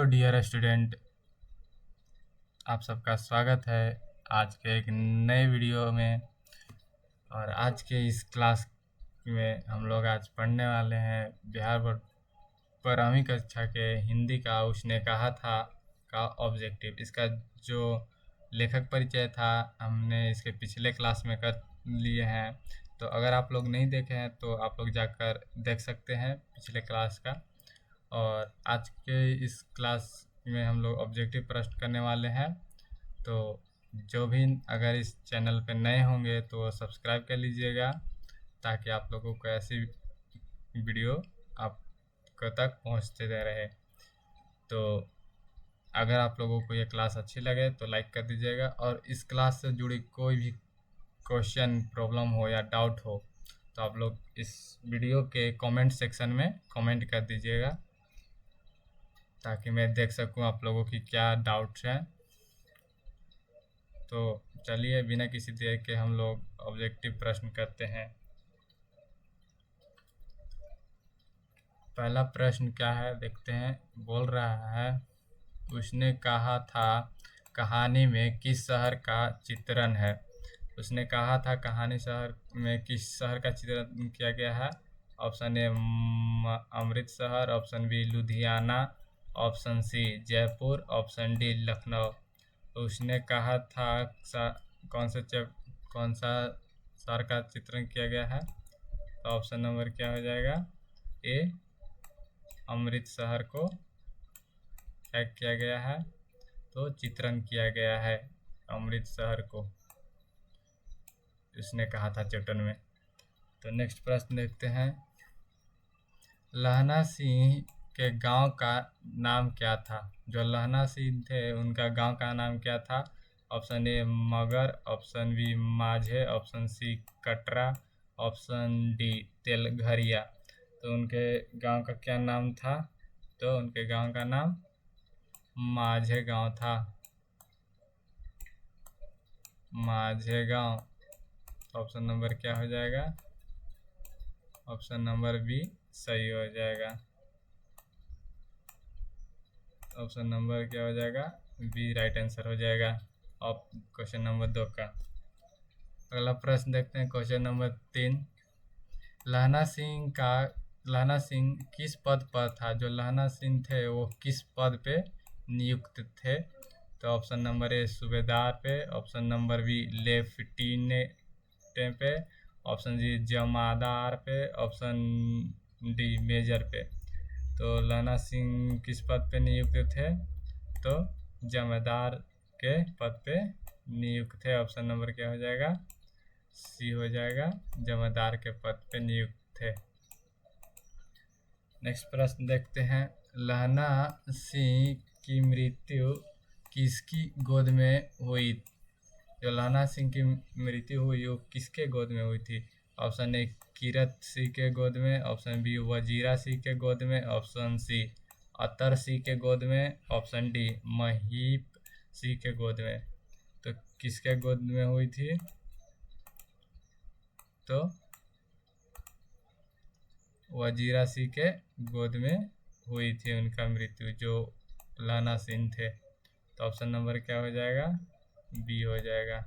Dear student, आप सबका स्वागत है आज के एक नए वीडियो में। और आज के इस क्लास में हम लोग आज पढ़ने वाले हैं बिहार बोर्ड 12वीं कक्षा के हिंदी का उसने कहा था का ऑब्जेक्टिव। इसका जो लेखक परिचय था हमने इसके पिछले क्लास में कर लिए हैं, तो अगर आप लोग नहीं देखे हैं तो आप लोग जाकर देख सकते हैं पिछले क्लास का। और आज के इस क्लास में हम लोग ऑब्जेक्टिव प्रश्न करने वाले हैं, तो जो भी अगर इस चैनल पे नए होंगे तो सब्सक्राइब कर लीजिएगा ताकि आप लोगों को ऐसी वीडियो आप तक पहुंचते रहे। तो अगर आप लोगों को ये क्लास अच्छी लगे तो लाइक कर दीजिएगा, और इस क्लास से जुड़ी कोई भी क्वेश्चन, प्रॉब्लम हो या डाउट हो तो आप लोग इस वीडियो के कमेंट सेक्शन में कमेंट कर दीजिएगा ताकि मैं देख सकूं आप लोगों की क्या डाउट्स हैं। तो चलिए बिना किसी देर के हम लोग ऑब्जेक्टिव प्रश्न करते हैं। पहला प्रश्न क्या है देखते हैं। बोल रहा है, उसने कहा था कहानी में किस शहर का चित्रण है। उसने कहा था कहानी शहर में किस शहर का चित्रण किया गया है। Option A Amritsar, option B Ludhiana, option C Jaipur, option D Lucknow. उसने कहा था कौन सा शहर का चित्रण किया गया है। तो ऑप्शन नंबर क्या हो जाएगा, ए अमृतसर को क्या किया गया है, तो चित्रण किया गया है अमृतसर को, उसने कहा था चित्रण में। तो नेक्स्ट प्रश्न देखते हैं। लहना सिंह के गांव का नाम क्या था। जो लहना सिंह थे उनका गांव का नाम क्या था। Option A Magar, option B Majhe, option C Katra, option D Telghariya. तो उनके गांव का क्या नाम था। तो उनके गांव का नाम माझे गांव था, माझे गांव। ऑप्शन नंबर क्या हो जाएगा, ऑप्शन नंबर बी सही हो जाएगा। ऑप्शन नंबर क्या हो जाएगा, बी राइट आंसर हो जाएगा ऑफ क्वेश्चन नंबर 2 का। अगला प्रश्न देखते हैं, क्वेश्चन नंबर 3। लहना सिंह किस पद पर था। जो लहना सिंह थे वो किस पद पे नियुक्त थे। तो ऑप्शन नंबर ए सूबेदार पे, ऑप्शन नंबर बी लेफ्टिनेंट पे, ऑप्शन सी जमादार पे, ऑप्शन डी मेजर पे। तो लहना सिंह किस पद पे नियुक्त थे। तो जमादार के पद पे नियुक्त थे। ऑप्शन नंबर क्या हो जाएगा, सी हो जाएगा, जमादार के पद पे नियुक्त थे। नेक्स्ट प्रश्न देखते हैं। लहना सिंह की मृत्यु किसकी गोद में हुई। जो लहना सिंह की मृत्यु हुई वो किसके गोद में हुई थी। ऑप्शन ए किरत सिंह के गोद में, ऑप्शन बी वजीरा सिंह के गोद में, ऑप्शन सी अतर सिंह के गोद में, ऑप्शन डी महीप सिंह के गोद में। तो किसके गोद में हुई थी। तो वजीरा सिंह के गोद में हुई थी उनका मृत्यु, जो लहना सिंह थे। तो ऑप्शन नंबर क्या हो जाएगा, बी हो जाएगा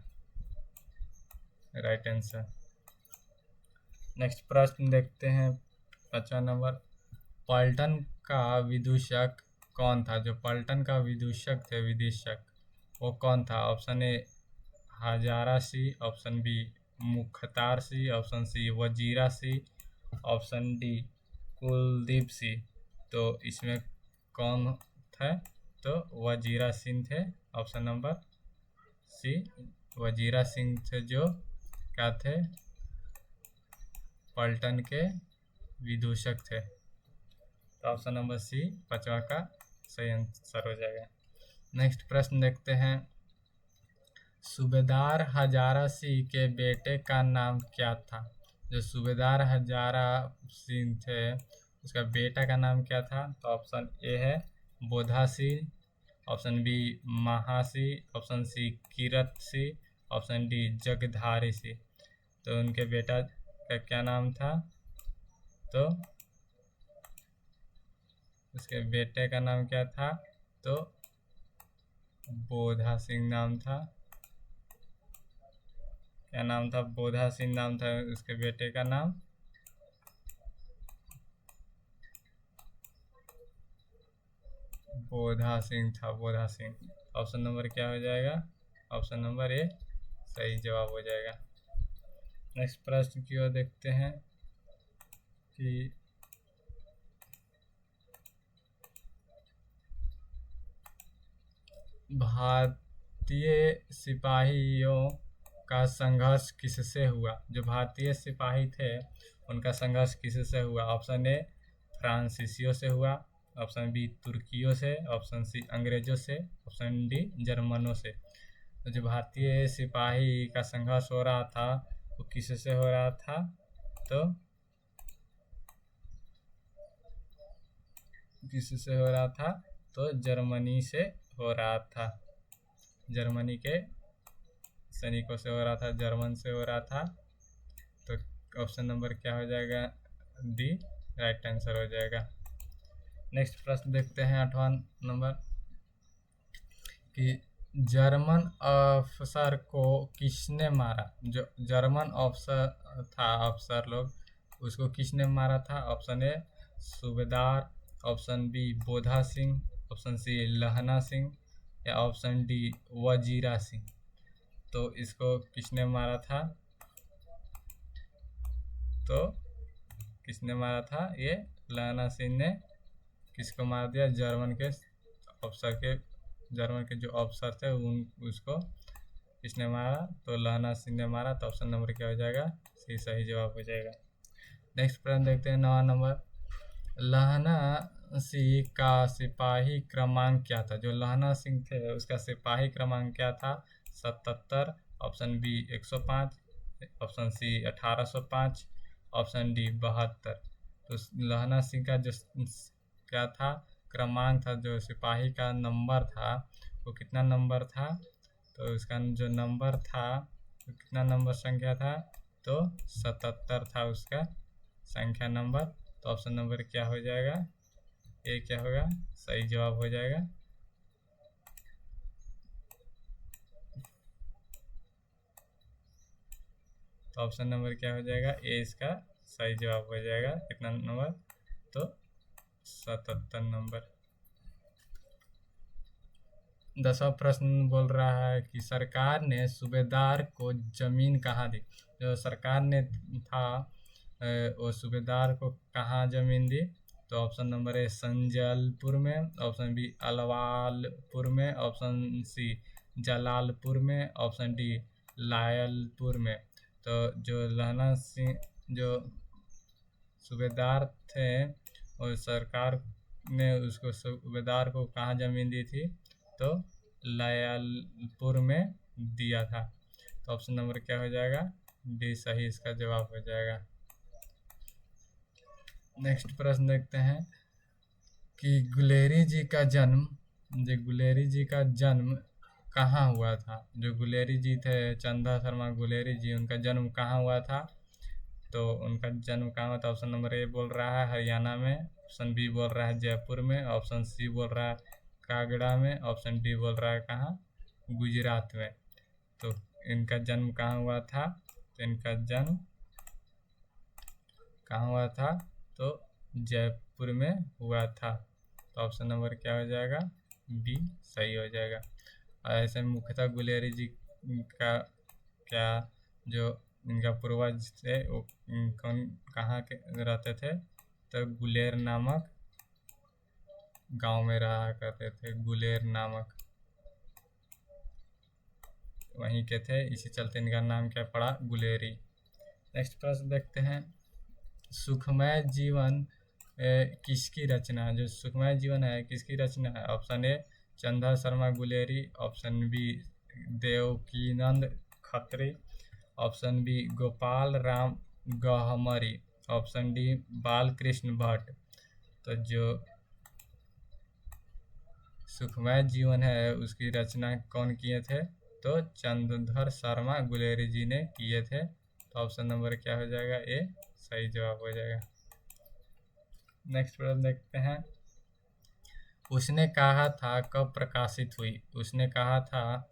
राइट आंसर। नेक्स्ट प्रश्न देखते हैं 5वां नंबर। पलटन का विदूषक कौन था। जो पलटन का विदूषक थे, विदेशक, वो कौन था। Option A Hazara Singh, option B Mukhtar Singh, option C Wazira Singh, option D Kuldeep Singh. तो इसमें कौन थे। तो वजीरा सिंह थे, option number C Wazira Singh थे, जो क्या थे, पलटन के विदूषक थे। तो ऑप्शन नंबर सी 5वां का सही आंसर हो जाएगा। नेक्स्ट प्रश्न देखते हैं। सूबेदार हजारा सिंह के बेटे का नाम क्या था। जो सूबेदार हजारा सिंह थे उसका बेटा का नाम क्या था। तो ऑप्शन ए है Bodha Singh, option B Mahasingh, option C Kirat Singh, option D Jagdhari Singh. तो उनके बेटा का क्या नाम था। तो उसके बेटे का नाम क्या था, तो बोधा सिंह नाम था। क्या नाम था? बोधा सिंह नाम था उसके बेटे का नाम। बोधा सिंह था, बोधा सिंह। ऑप्शन नंबर क्या हो जाएगा? ऑप्शन नंबर ए सही जवाब हो जाएगा। नेक्स्ट प्रश्न की ओर देखते हैं कि भारतीय सिपाहियों का संघर्ष किससे हुआ? जो भारतीय सिपाही थे उनका संघर्ष किससे हुआ? ऑप्शन ए फ्रांसीसियों से हुआ, ऑप्शन बी तुर्कियों से, ऑप्शन सी अंग्रेजों से, ऑप्शन डी जर्मनों से। तो जो भारतीय सिपाही का संघर्ष हो रहा था वो किससे हो रहा था? तो किससे हो रहा था? तो जर्मनी से हो रहा था। जर्मनी के सैनिकों से हो रहा था, जर्मन से हो रहा था। तो ऑप्शन नंबर क्या हो जाएगा? डी राइट आंसर हो जाएगा। नेक्स्ट प्रश्न देखते हैं 8वां नंबर कि जर्मन अफसर को किसने मारा? जो जर्मन अफसर था, अफसर लोग, उसको किसने मारा था? Option A Subedar, option B Bodha Singh, option C Lahna Singh, या ऑप्शन डी वजीरा सिंह। तो इसको किसने मारा था? तो किसने मारा था? ये लहना सिंह ने किसको मार दिया? जर्मन के अफसर के, जर्मन के जो अफसर थे उन उसको किसने मारा? तो लहना सिंह ने मारा। तो ऑप्शन नंबर क्या हो जाएगा? सी सही जवाब हो जाएगा। नेक्स्ट प्रश्न देखते हैं 9वां नंबर। लहना सिंह का सिपाही क्रमांक क्या था? जो लहना सिंह थे उसका सिपाही क्रमांक क्या था? 77, option B 105, option C 1805, option D 72। तो लहना सिंह का जो क्या था? क्रमांक था, जो सिपाही का नंबर था वो कितना नंबर था? तो उसका जो नंबर था तो कितना नंबर संख्या था? तो 77 था उसका संख्या नंबर। तो ऑप्शन नंबर क्या हो जाएगा? ए क्या होगा? सही जवाब हो जाएगा। तो ऑप्शन नंबर क्या हो जाएगा? ए इसका सही जवाब हो जाएगा। कितना नंबर? तो 77 नंबर। 10वां प्रश्न बोल रहा है कि सरकार ने सूबेदार को जमीन कहाँ दी? जो सरकार ने था वो सूबेदार को कहाँ जमीन दी? तो ऑप्शन नंबर ए संजलपुर में, ऑप्शन बी अलवालपुर में, ऑप्शन सी जलालपुर में, ऑप्शन डी लायलपुर में। तो जो लहना सिंह जो सूबेदार थे और सरकार ने उसको सूबेदार को कहाँ ज़मीन दी थी? तो लायलपुर में दिया था। तो ऑप्शन नंबर क्या हो जाएगा? डी सही इसका जवाब हो जाएगा। नेक्स्ट प्रश्न देखते हैं कि गुलेरी जी का जन्म, जो गुलेरी जी का जन्म कहाँ हुआ था? जो गुलेरी जी थे, चंदा शर्मा गुलेरी जी, उनका जन्म कहाँ हुआ था? तो उनका जन्म कहाँ हुआ था? ऑप्शन नंबर ए बोल रहा है हरियाणा में, ऑप्शन बी बोल रहा है जयपुर में, ऑप्शन सी बोल रहा है कागड़ा में, ऑप्शन डी बोल रहा है कहाँ? गुजरात में। तो इनका जन्म कहाँ हुआ था? तो इनका जन्म कहाँ हुआ था? तो जयपुर में हुआ था। तो ऑप्शन नंबर क्या हो जाएगा? बी सही हो जाएगा। और ऐसे मुख्यतः गुलेरी जी का क्या जो इनका पूर्वज थे वो कौन कहाँ के रहते थे? तो गुलेर नामक गांव में रहा करते थे। गुलेर नामक वहीं के थे, इसी चलते इनका नाम क्या पड़ा? गुलेरी। नेक्स्ट प्रश्न देखते हैं। सुखमय जीवन किसकी रचना है? जो सुखमय जीवन है किसकी रचना है? Option A Chanda Sharma Guleri, option B Devkinand Khatri, option B Gopal Ram Gahmari, option D Balkrishna Bhatt. तो जो सुखमय जीवन है उसकी रचना कौन किए थे? तो चंद्रधर शर्मा गुलेरी जी ने किए थे। तो ऑप्शन नंबर क्या हो जाएगा? ए सही जवाब हो जाएगा। नेक्स्ट प्रश्न देखते हैं। उसने कहा था कब प्रकाशित हुई? उसने कहा था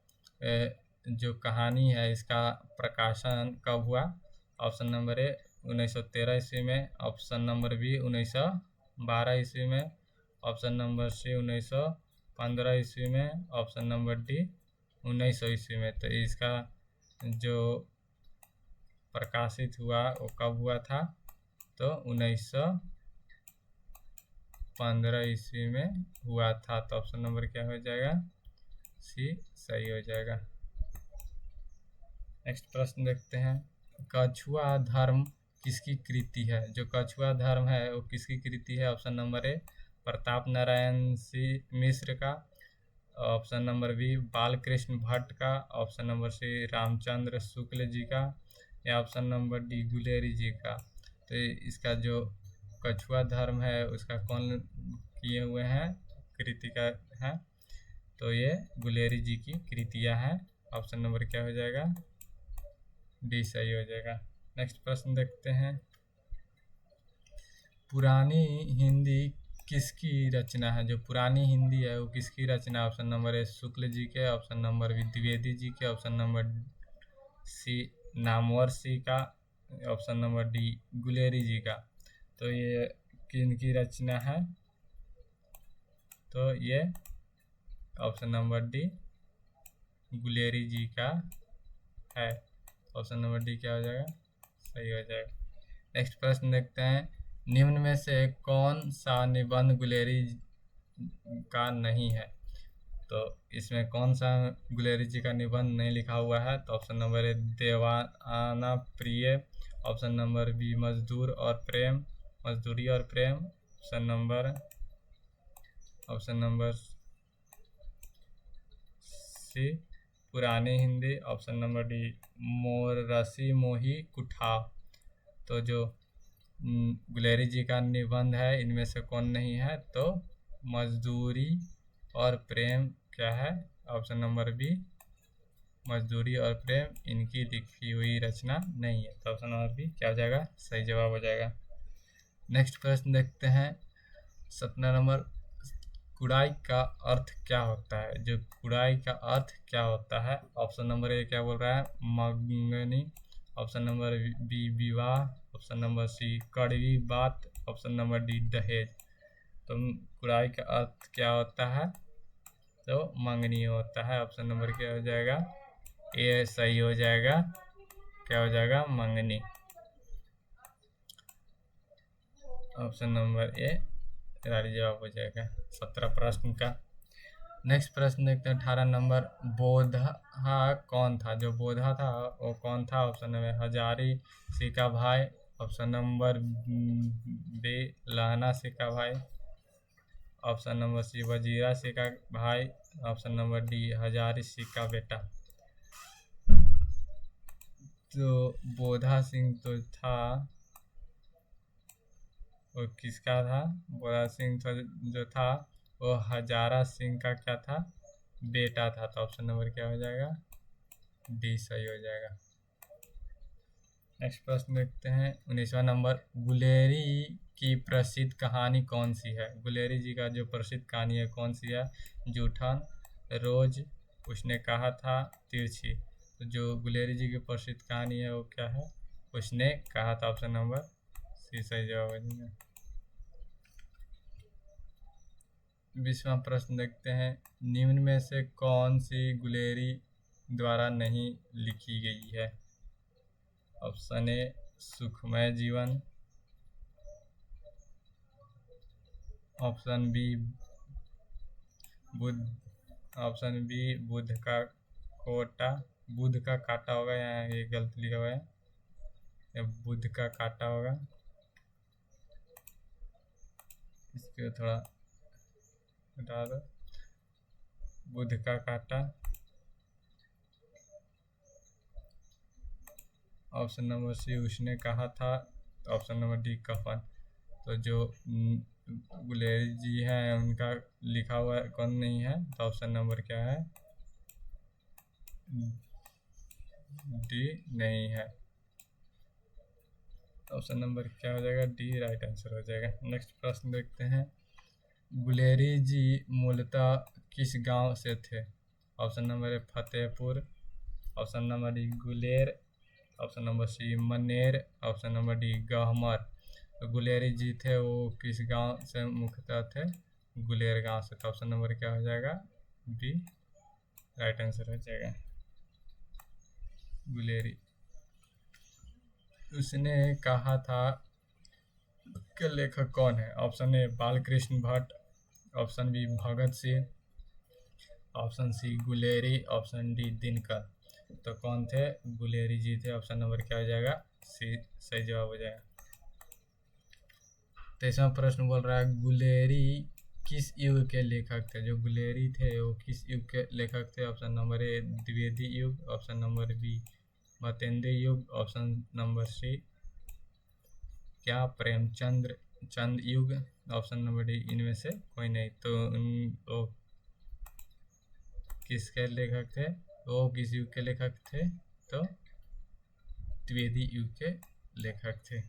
जो कहानी है इसका प्रकाशन कब हुआ? ऑप्शन नंबर ए 1913 ईस्वी में, ऑप्शन नंबर बी 1912 ईस्वी में, ऑप्शन नंबर सी 1915 ईस्वी में, ऑप्शन नंबर डी 1900 ईस्वी में। तो इसका जो प्रकाशित हुआ वो कब हुआ था? तो 1915 ईस्वी में हुआ था। तो ऑप्शन नंबर क्या हो जाएगा? सी सही हो जाएगा। नेक्स्ट प्रश्न देखते हैं, कछुआ धर्म किसकी कृति है? जो कछुआ धर्म है वो किसकी कृति है? Option number A Pratap Narayan Singh Mishra का, option number B Balkrishna Bhatt का, option number C Ramchandra Shukla ji का, या option number D Guleri ji का। तो इसका जो कछुआ धर्म है उसका कौन किए हुए हैं कृतिका है? तो ये गुलेरी जी की कृतियाँ हैं। ऑप्शन नंबर क्या हो जाएगा? डी सही हो जाएगा। नेक्स्ट प्रश्न देखते हैं, पुरानी हिंदी किसकी रचना है? जो पुरानी हिंदी है वो किसकी रचना? ऑप्शन नंबर ए शुक्ल जी के, option number B Dwivedi ji के, option number C Namvar Singh का, option number D Guleri ji का। तो ये किन की रचना है? तो ये option number D Guleri ji का है। ऑप्शन नंबर डी क्या हो जाएगा? सही हो जाएगा। नेक्स्ट प्रश्न देखते हैं, निम्न में से कौन सा निबंध गुलेरी का नहीं है? तो इसमें कौन सा गुलेरी जी का निबंध नहीं लिखा हुआ है? तो ऑप्शन नंबर ए देवाना प्रिय, ऑप्शन नंबर बी मजदूरी और प्रेम, ऑप्शन नंबर सी पुरानी Hindi, option number D Morsi मोही कुठाव। तो जो गुलेरी जी का निबंध है इनमें से कौन नहीं है? तो मजदूरी और प्रेम क्या है? ऑप्शन नंबर बी मजदूरी और प्रेम इनकी लिखी हुई रचना नहीं है। तो ऑप्शन नंबर बी क्या हो जाएगा? सही जवाब हो जाएगा। नेक्स्ट प्रश्न देखते हैं, 17 नंबर, कुड़ाई का अर्थ क्या होता है? जो कुड़ाई का अर्थ क्या होता है? ऑप्शन नंबर ए क्या बोल रहा है? मंगनी, ऑप्शन नंबर बी विवाह, ऑप्शन नंबर सी कड़वी बात, ऑप्शन नंबर डी दहेज। तो कुड़ाई का अर्थ क्या होता है? तो मंगनी होता है। ऑप्शन नंबर क्या हो जाएगा? ए सही हो जाएगा। क्या हो जाएगा? मंगनी। ऑप्शन नंबर ए राइट जवाब हो जाएगा 17 प्रश्न का। नेक्स्ट प्रश्न देखते हैं 18 नंबर, बोधा कौन था? जो बोधा था वो कौन था? ऑप्शन नंबर हजारी सिक्का भाई, ऑप्शन नंबर बी लहना सिक्का भाई, ऑप्शन नंबर सी वजीरा सिक्का भाई, ऑप्शन नंबर डी हजारी सिक्का बेटा। तो बोधा सिंह तो था, वो किसका था? बोधा सिंह तो जो था वो हजारा सिंह का क्या था? बेटा था। तो ऑप्शन नंबर क्या हो जाएगा? डी सही हो जाएगा। नेक्स्ट प्रश्न देखते हैं 19वां नंबर, गुलेरी की प्रसिद्ध कहानी कौन सी है? गुलेरी जी का जो प्रसिद्ध कहानी है कौन सी है? जूठन, रोज, उसने कहा था, तिरछी। तो जो गुलेरी जी की प्रसिद्ध कहानी है वो क्या है? उसने कहा था। ऑप्शन नंबर सी सही जवाब हो जाएगा। 20वां प्रश्न देखते हैं, निम्न में से कौन सी गुलेरी द्वारा नहीं लिखी गई है? Option A Sukhmay Jeevan, option B बुद्ध, ऑप्शन बी बुद्ध का कोटा, बुद्ध का काटा होगा, यहाँ ये गलत लिखा हुआ है, ये बुद्ध का काटा होगा, इसको थोड़ा हटा दो, बुद्ध का काटा। ऑप्शन नंबर सी उसने कहा था, ऑप्शन नंबर डी कफन। तो जो गुलेरी जी हैं उनका लिखा हुआ कौन नहीं है? तो ऑप्शन नंबर क्या है? डी नहीं है। ऑप्शन नंबर क्या हो जाएगा? डी राइट आंसर हो जाएगा। नेक्स्ट प्रश्न देखते हैं गुलेरी जी मूलतः किस गांव से थे? Option number A Fatehpur, option number D Guler, option number C Maner, option number D Gahmar. तो गुलेरी जी थे वो किस गांव से मुख्यतः थे? गुलेर गांव से। तो ऑप्शन नंबर क्या हो जाएगा? बी राइट आंसर हो जाएगा, गुलेरी। उसने कहा था के लेखक कौन है? Option A Balkrishna Bhatt, option B Bhagat Singh, option C Guleri, option D Dinkar. तो कौन थे? गुलेरी जी थे। ऑप्शन नंबर क्या हो जाएगा? सी सही जवाब हो जाएगा। 23वां प्रश्न बोल रहा है गुलेरी किस युग के लेखक थे? जो गुलेरी थे वो किस युग के लेखक थे? ऑप्शन नंबर ए द्विवेदी युग, ऑप्शन नंबर बी भतेंद्र युग, ऑप्शन नंबर सी क्या प्रेमचंद्र चंद युग, ऑप्शन नंबर डी इनमें से कोई नहीं। तो वो किसके लेखक थे? वो किस युग के लेखक थे? तो द्विवेदी युग के लेखक थे।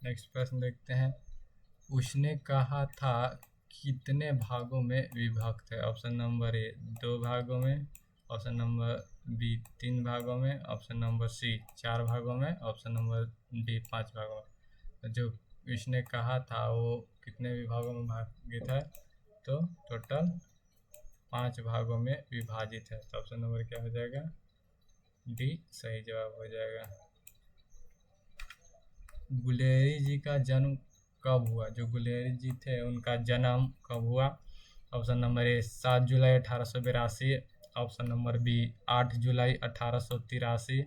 नेक्स्ट प्रश्न देखते हैं। उसने कहा था कितने भागों में विभक्त है? ऑप्शन नंबर ए 2 भागों में, ऑप्शन नंबर बी 3 भागों में, ऑप्शन नंबर सी 4 भागों में, ऑप्शन नंबर डी 5 भागों में। जो उसने कहा था वो कितने विभागों में विभाजित है? तो टोटल 5 भागों में विभाजित है। तो ऑप्शन नंबर क्या हो जाएगा? डी सही जवाब हो जाएगा। गुलेरी जी का जन्म कब हुआ? जो गुलेरी जी थे उनका जन्म कब हुआ? ऑप्शन नंबर ए 7 जुलाई 1882, ऑप्शन नंबर बी 8 जुलाई 1883,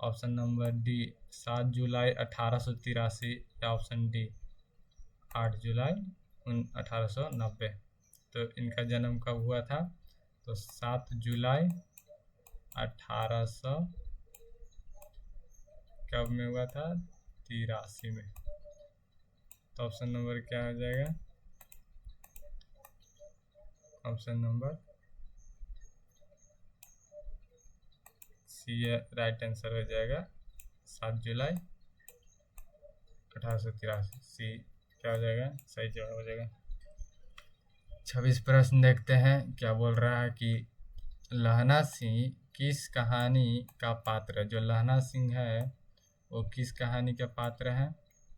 ऑप्शन नंबर डी 7 जुलाई 1883 या ऑप्शन डी 8 जुलाई 1890। तो इनका जन्म कब हुआ था? तो 7 जुलाई 1800 कब में हुआ था? 83 में। तो ऑप्शन नंबर क्या हो जाएगा? Option number C right answer हो जाएगा, 7 जुलाई 1883। सी क्या हो जाएगा? सही जवाब हो जाएगा। 26 प्रश्न देखते हैं। क्या बोल रहा है कि लहना सिंह किस कहानी का पात्र है? जो लहना सिंह है वो किस कहानी का पात्र है?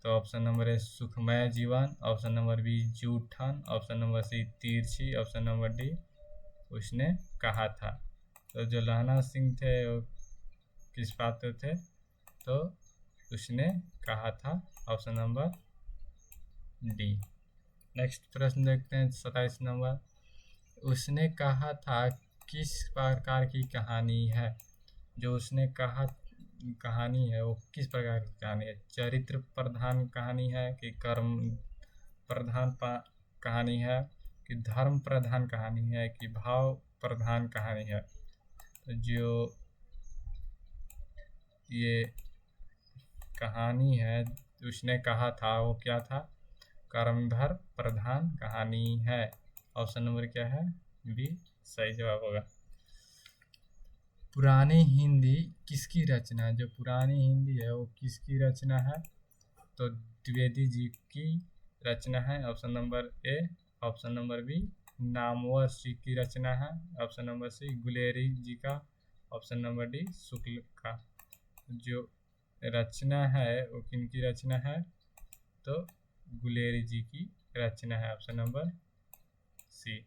तो option number A Sukhmay Jeevan, option number B Joothan, option number C Tirchhi, option number D उसने कहा था। तो जो लहना सिंह थे वो किस पात्र थे? तो उसने कहा था, ऑप्शन नंबर डी। नेक्स्ट प्रश्न देखते हैं 27 नंबर। उसने कहा था किस प्रकार की कहानी है? जो उसने कहा कहानी है वो किस प्रकार की कहानी है? चरित्र प्रधान कहानी है कि कर्म प्रधान कहानी है कि धर्म प्रधान कहानी है कि भाव प्रधान कहानी है? तो जो ये कहानी है उसने कहा था वो क्या था? कर्मधार प्रधान कहानी है। ऑप्शन नंबर क्या है? बी सही जवाब होगा। पुरानी हिंदी किसकी रचना है? जो पुरानी हिंदी है वो किसकी रचना है? तो द्विवेदी जी की रचना है। Option number A, option number B Namvar ji की रचना है, option number C Guleri ji का, ऑप्शन नंबर डी शुक्ल का। जो रचना है वो किनकी रचना है? तो गुलेरी जी की रचना है, ऑप्शन नंबर सी।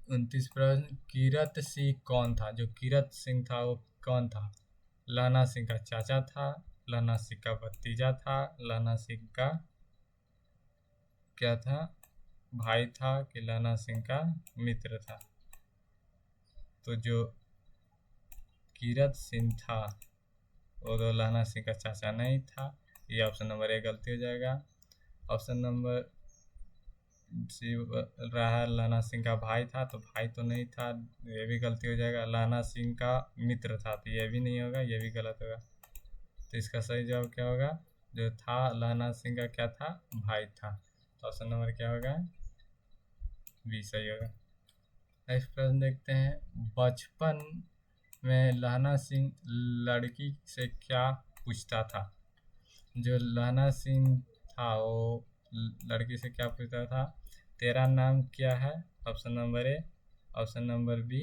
29 प्रश्न। कीरत सिंह कौन था? जो कीरत सिंह था वो कौन था? लहना सिंह का चाचा था, लहना सिंह का भतीजा था, लहना सिंह का क्या था? भाई था कि लहना सिंह का मित्र था? तो जो कीरत सिंह था वो तो लहना सिंह का चाचा नहीं था। ये ऑप्शन नंबर ए गलती हो जाएगा। ऑप्शन नंबर सी रहा है लहना सिंह का भाई था, तो भाई तो नहीं था, ये भी गलती हो जाएगा। लहना सिंह का मित्र था, तो ये भी नहीं होगा, ये भी गलत होगा। तो इसका सही जवाब क्या होगा? जो था लहना सिंह का क्या था? भाई था। तो ऑप्शन नंबर क्या होगा? बी सही होगा। नेक्स्ट प्रश्न देखते हैं। बचपन में लहना सिंह लड़की से क्या पूछता था? जो लहना सिंह था वो लड़की से क्या पूछता था, तेरा नाम क्या है, option number A. Option number B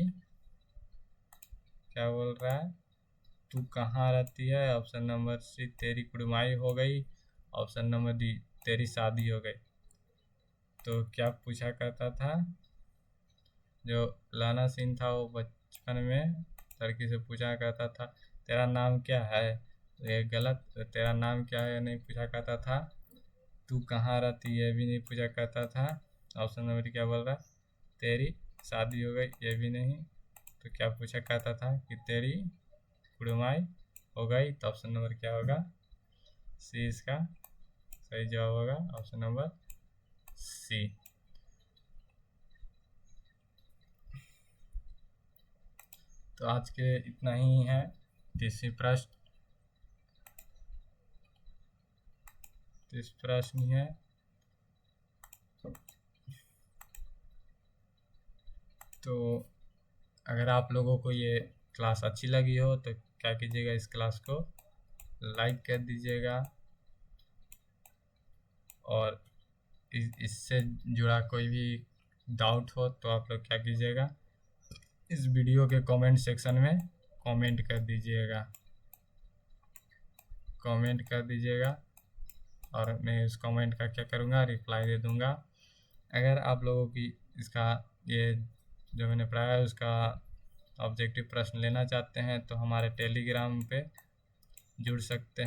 क्या बोल रहा है, तू कहाँ रहती है। ऑप्शन नंबर सी, तेरी कुड़माई हो गई। ऑप्शन नंबर डी, तेरी शादी हो गई। तो क्या पूछा करता था, जो लाना सीन था वो बचपन में लड़की से पूछा करता था, तेरा नाम क्या है। ये गलत, तेरा नाम क्या है नहीं पूछा करता था, तू कहाँ रहती है भी नहीं पूछा करता था। ऑप्शन नंबर क्या बोल रहा, तेरी शादी हो गई, ये भी नहीं। तो क्या पूछा करता था कि तेरी कुड़माई हो गई। तो ऑप्शन नंबर क्या होगा, सी इसका सही जवाब होगा, ऑप्शन नंबर सी। तो आज के इतना ही है। तीसरी प्रश्न, है तो अगर आप लोगों को ये क्लास अच्छी लगी हो तो क्या कीजिएगा, इस क्लास को लाइक कर दीजिएगा, और इससे जुड़ा कोई भी डाउट हो तो आप लोग क्या कीजिएगा, इस वीडियो के कमेंट सेक्शन में कमेंट कर दीजिएगा, और मैं उस कमेंट का क्या करूँगा, रिप्लाई दे दूँगा। अगर आप लोगों की इसका ये जो मैंने पढ़ाया है उसका ऑब्जेक्टिव प्रश्न लेना चाहते हैं तो हमारे टेलीग्राम पे जुड़ सकते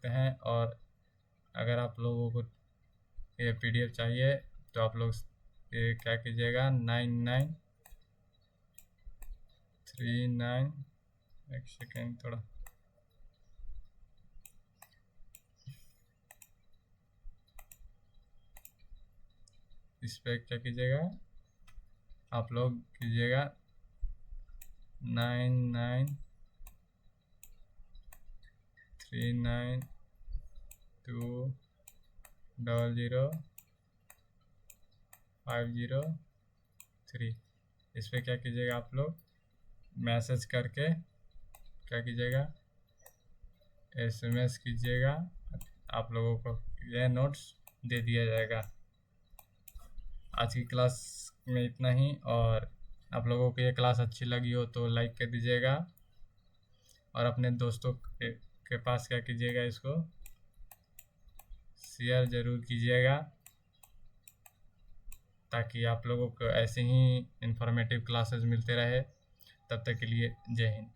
हैं, और अगर आप लोगों को ये PDF चाहिए तो आप लोग ये क्या कीजिएगा, 9939, एक सेकेंड थोड़ा, इस पर क्या कीजिएगा, आप लोग कीजिएगा 9939200503। इस पर क्या कीजिएगा, आप लोग मैसेज करके क्या कीजिएगा, SMS कीजिएगा, आप लोगों को यह नोट्स दे दिया जाएगा। आज की क्लास में इतना ही, और आप लोगों को ये क्लास अच्छी लगी हो तो लाइक कर दीजिएगा, और अपने दोस्तों के पास क्या कीजिएगा, इसको शेयर ज़रूर कीजिएगा, ताकि आप लोगों को ऐसे ही इंफॉर्मेटिव क्लासेस मिलते रहे। तब तक के लिए जय हिंद।